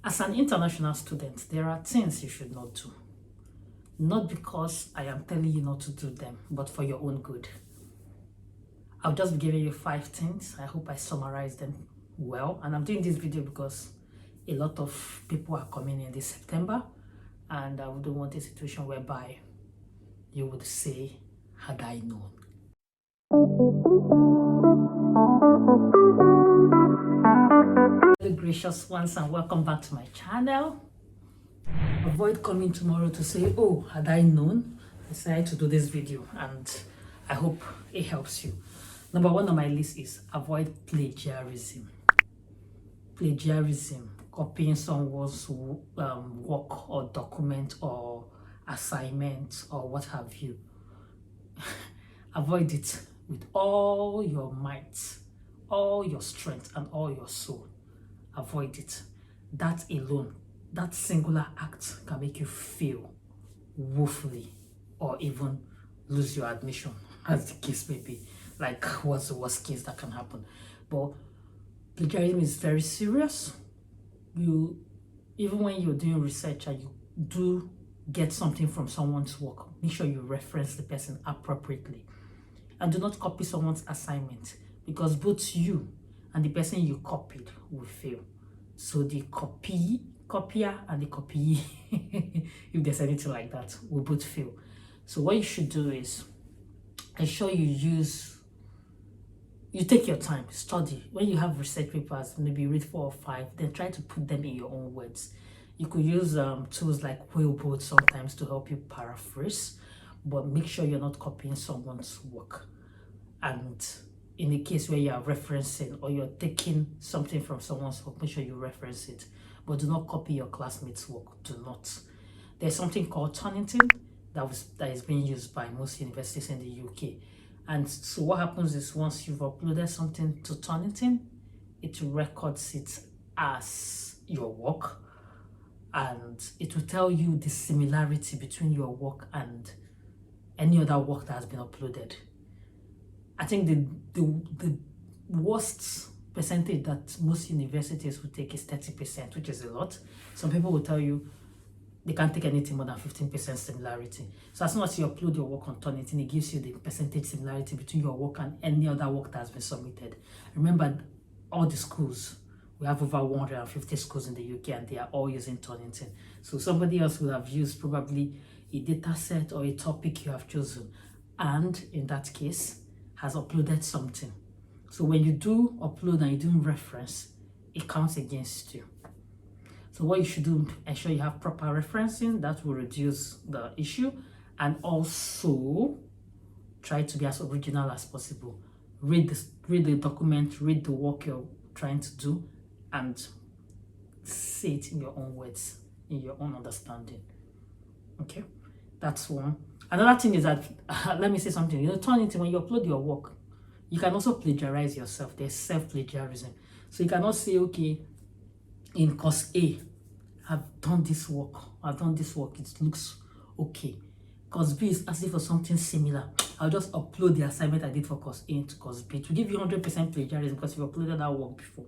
As an international student, there are things you should not do. Not because I am telling you not to do them, but for your own good. I'll just be giving you 5 things. I hope I summarize them well. And I'm doing this video because a lot of people are coming in this September, and I wouldn't want a situation whereby you would say, had I known. Hello gracious ones, and welcome back to my channel. Avoid coming tomorrow to say, oh, had I known. I decided to do this video and I hope it helps you. Number 1 on my list is avoid plagiarism. Plagiarism, copying someone's work or document or assignment or what have you. Avoid it with all your might, all your strength and all your soul. Avoid it. That alone, that singular act can make you fail woefully or even lose your admission, as the case may be. Like, what's the worst case that can happen? But plagiarism is very serious. Even when you're doing research and you do get something from someone's work, make sure you reference the person appropriately. And do not copy someone's assignment, because both you and the person you copied will fail. So the copier and the copyee, if there's anything like that, will both fail. So what you should do is ensure you take your time, study. When you have research papers, maybe read 4 or 5, then try to put them in your own words. You could use tools like Whalebot sometimes to help you paraphrase, but make sure you're not copying someone's work. And in the case where you are referencing or you're taking something from someone's work, make sure you reference it. But do not copy your classmates' work. Do not. There's something called Turnitin that is being used by most universities in the UK. And so what happens is, once you've uploaded something to Turnitin, it records it as your work, and it will tell you the similarity between your work and any other work that has been uploaded. I think the worst percentage that most universities will take is 30%, which is a lot. Some people will tell you they can't take anything more than 15% similarity. So as soon as you upload your work on Turnitin, it gives you the percentage similarity between your work and any other work that has been submitted. Remember, all the schools, we have over 150 schools in the UK, and they are all using Turnitin. So somebody else will have used probably a data set or a topic you have chosen, and in that case has uploaded something. So when you do upload and you do reference, it counts against you. So what you should do, ensure you have proper referencing. That will reduce the issue, and also try to be as original as possible. Read the document, read the work you're trying to do, and say it in your own words, in your own understanding. Okay, that's one. Another thing is that, let me say something. You know, Turnitin, when you upload your work, you can also plagiarize yourself. There's self-plagiarism. So you cannot say, okay, in course A, I've done this work, it looks okay. Course B is asking for something similar. I'll just upload the assignment I did for course A into course B to give you 100% plagiarism, because you've uploaded that work before.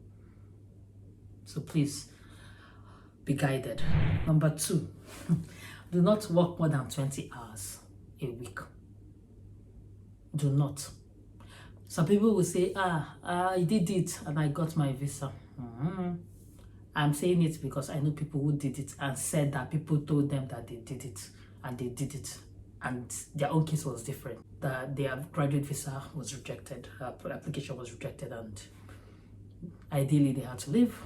So please be guided. Number 2, do not work more than 20 hours a week. Do not. Some people will say, I did it and I got my visa. I'm saying it because I know people who did it and said that people told them that they did it, and they did it, and their own case was different. Their graduate visa was rejected, application was rejected, and ideally they had to leave.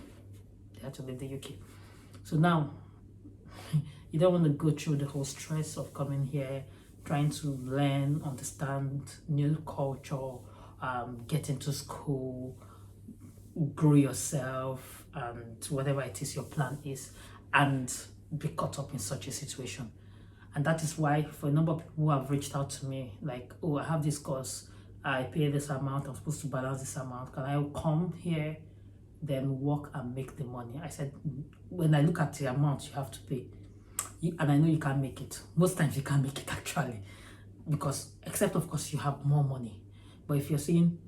They had to leave the UK. So now, you don't want to go through the whole stress of coming here, trying to learn, understand new culture, get into school, grow yourself, and whatever it is your plan is, and be caught up in such a situation. And that is why, for a number of people who have reached out to me, like, oh, I have this course, I pay this amount, I'm supposed to balance this amount, can I come here, then work and make the money? I said, when I look at the amount you have to pay, and I know you can't make it. Most times you can't make it, actually, because except of course you have more money. But if you're saying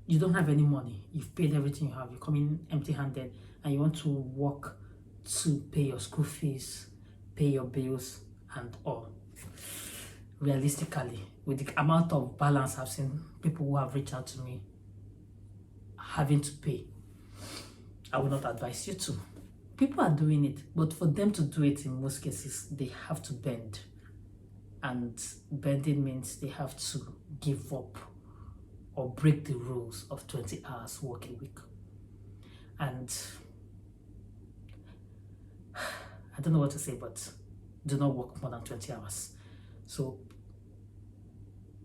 you don't have any money, you've paid everything you have, you're coming empty-handed, and you want to work to pay your school fees, pay your bills, and all. Realistically, with the amount of balance I've seen people who have reached out to me having to pay, I would not advise you to. People are doing it, but for them to do it, in most cases, they have to bend. And bending means they have to give up or break the rules of 20 hours work a week. And I don't know what to say, but do not work more than 20 hours. So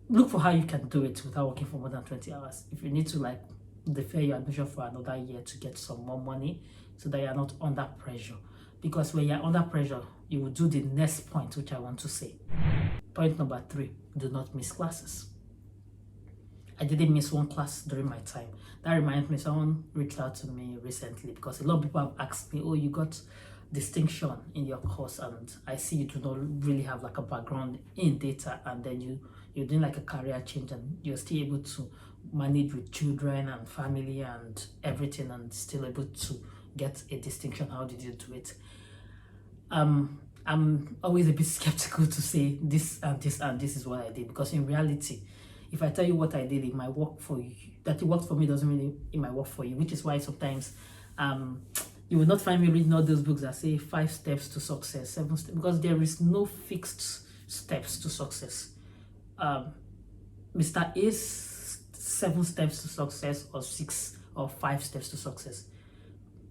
look for how you can do it without working for more than 20 hours. If you need to like defer your admission for another year to get some more money so that you're not under pressure. Because when you're under pressure, you will do the next point, which I want to say. Point number 3, do not miss classes. I didn't miss one class during my time. That reminds me, someone reached out to me recently because a lot of people have asked me, oh, you got distinction in your course and I see you do not really have like a background in data, and then you're doing like a career change and you're still able to manage with children and family and everything and still able to get a distinction. How did you do it? I'm always a bit skeptical to say this and this and this is what I did, because in reality, if I tell you what I did, it might work for you. That it worked for me doesn't mean it might work for you, which is why sometimes you will not find me reading all those books that say 5 steps to success, 7 steps, because there is no fixed steps to success. Mr. A's 7 steps to success or 6 or 5 steps to success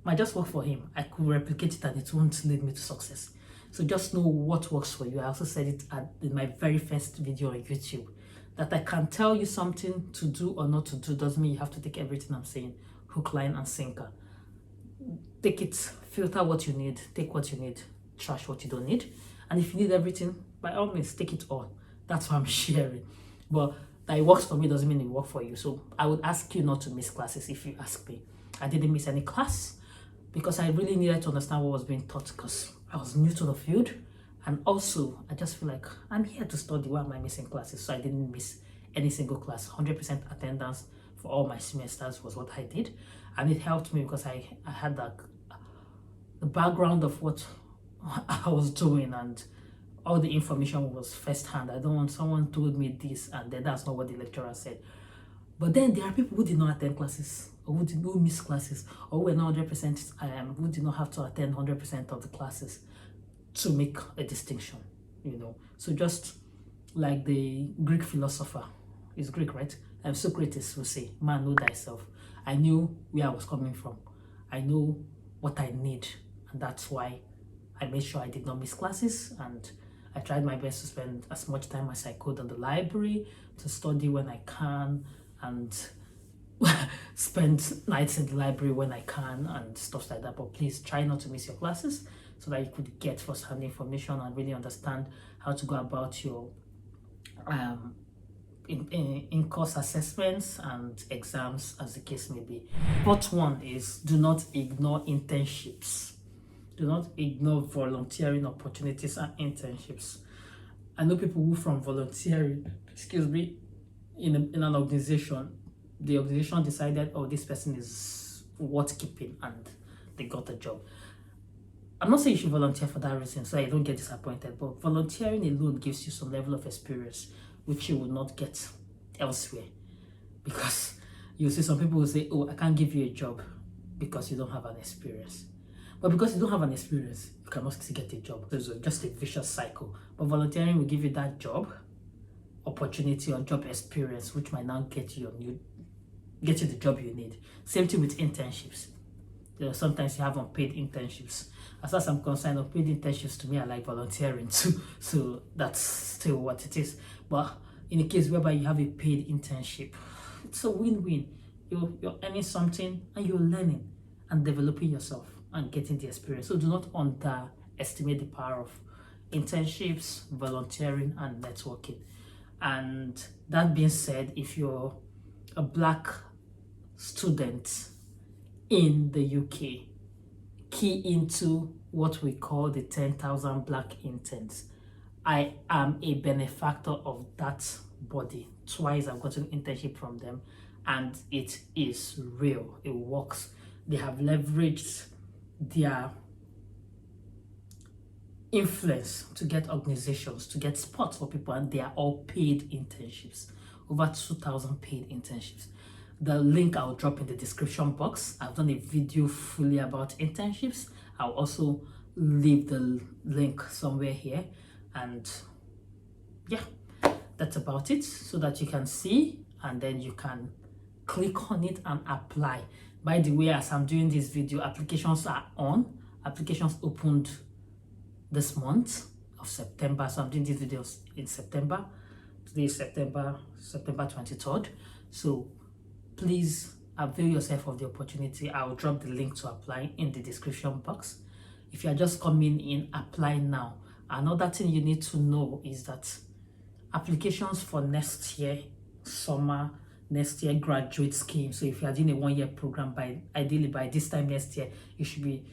might just work for him. I could replicate it and it won't lead me to success. So just know what works for you. I also said it in my very first video on YouTube, that I can tell you something to do or not to do doesn't mean you have to take everything I'm saying hook, line, and sinker. Take it, filter what you need, take what you need, trash what you don't need. And if you need everything, by all means, take it all. That's what I'm sharing. But that it works for me doesn't mean it works for you. So I would ask you not to miss classes if you ask me. I didn't miss any class because I really needed to understand what was being taught, because I was new to the field. And also, I just feel like I'm here to study. Why am I missing classes? So I didn't miss any single class. 100% attendance for all my semesters was what I did. And it helped me because I had the background of what I was doing, and all the information was firsthand. I don't want someone told me this and then that's not what the lecturer said. But then there are people who did not attend classes, or who miss classes, or who were not 100%, who did not have to attend 100% of the classes to make a distinction, you know. So just like the Greek philosopher, is Greek, right? Socrates will say, man, know thyself. I knew where I was coming from. I know what I need, and that's why I made sure I did not miss classes, and I tried my best to spend as much time as I could in the library, to study when I can, and spend nights in the library when I can, and stuff like that. But please try not to miss your classes so that you could get first-hand information and really understand how to go about your in-course assessments and exams, as the case may be. Fourth one is, do not ignore internships. Do not ignore volunteering opportunities and internships. I know people who from volunteering, in an organization, the organization decided, oh, this person is worth keeping, and they got a job. I'm not saying you should volunteer for that reason so you don't get disappointed, but volunteering alone gives you some level of experience which you will not get elsewhere. Because you see some people will say, oh, I can't give you a job because you don't have an experience. But because you don't have an experience, you cannot still get a job. There's just a vicious cycle. But volunteering will give you that job opportunity or job experience, which might now get you the job you need. Same thing with internships. Sometimes you have unpaid internships. As far as I'm concerned, unpaid internships to me are like volunteering too. So that's still what it is. But in a case whereby you have a paid internship, it's a win-win. You're earning something and you're learning and developing yourself and getting the experience. So do not underestimate the power of internships, volunteering, and networking. And that being said, if you're a Black student in the UK, key into what we call the 10,000 Black interns. I am a benefactor of that body. Twice I've gotten an internship from them, and it is real. It works. They have leveraged their influence to get organizations, to get spots for people, and they are all paid internships. Over 2,000 paid internships. The link I'll drop in the description box. I've done a video fully about internships. I'll also leave the link somewhere here. And yeah, that's about it, so that you can see and then you can click on it and apply. By the way, as I'm doing this video, applications are on. Applications opened this month of September, so I'm doing these videos in September. Today is September 23rd. So please avail yourself of the opportunity. I'll drop the link to apply in the description box. If you are just coming in, apply now. Another thing you need to know is that applications for next year summer, next year graduate scheme. So if you are doing a 1-year program, ideally by this time next year, you should be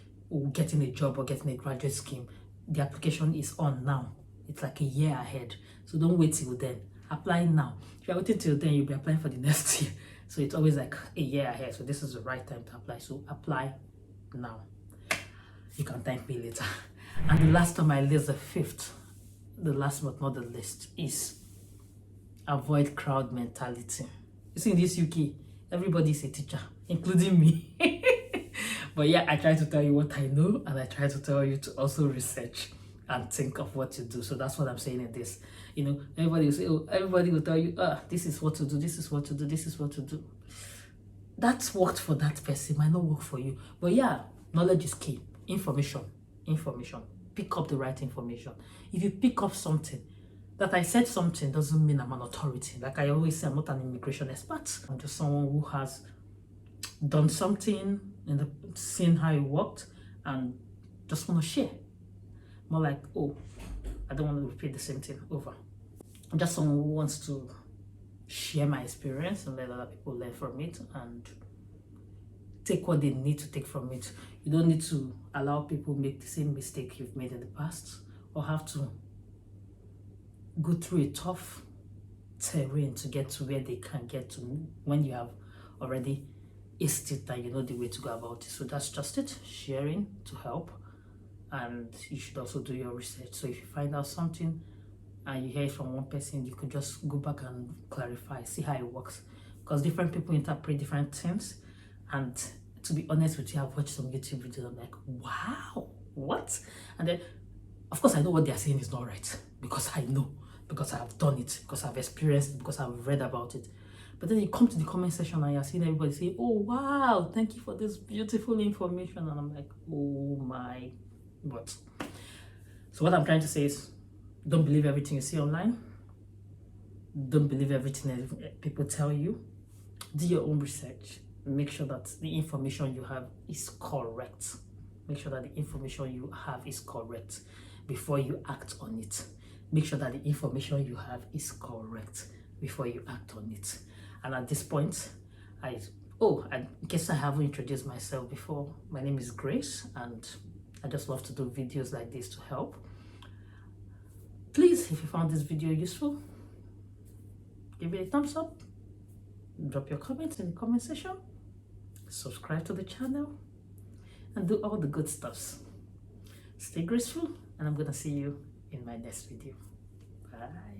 getting a job or getting a graduate scheme. The application is on now. It's like a year ahead. So don't wait till then. Apply now. If you're waiting till then, you'll be applying for the next year. So it's always like a year ahead. So this is the right time to apply. So apply now. You can thank me later. And the last on my list, the fifth, the last but not the least, is avoid crowd mentality. You see, in this UK, everybody is a teacher, including me. But yeah, I try to tell you what I know, and I try to tell you to also research and think of what to do. So that's what I'm saying in this. You know, everybody will say, oh, everybody will tell you, this is what to do, this is what to do, this is what to do. That's worked for that person, might not work for you. But yeah, knowledge is key. Information. Pick up the right information. If you pick up something, that I said something doesn't mean I'm an authority. Like I always say, I'm not an immigration expert. I'm just someone who has done something and seen how it worked and just want to share. More like, oh, I don't want to repeat the same thing over. I'm just someone who wants to share my experience and let other people learn from it and take what they need to take from it. You don't need to allow people make the same mistake you've made in the past, or have to go through a tough terrain to get to where they can get to when you have already aced it and you know the way to go about it. So that's just it. Sharing to help. And you should also do your research. So if you find out something and you hear it from one person, you could just go back and clarify, see how it works. Because different people interpret different things. And to be honest with you, I've watched some YouTube videos. I'm like, wow, what? And then, of course, I know what they're saying is not right. Because I know. Because I've done it. Because I've experienced it. Because I've read about it. But then you come to the comment section and you're seeing everybody say, oh, wow, thank you for this beautiful information. And I'm like, oh my God. So what I'm trying to say is, don't believe everything you see online. Don't believe everything that people tell you. Do your own research. Make sure that the information you have is correct. Make sure that the information you have is correct before you act on it. Make sure that the information you have is correct before you act on it. And at this point, in case I haven't introduced myself before, my name is Grace, and I just love to do videos like this to help. Please, if you found this video useful, give it a thumbs up, drop your comments in the comment section, subscribe to the channel, and do all the good stuffs. Stay graceful, and I'm gonna see you in my next video. Bye.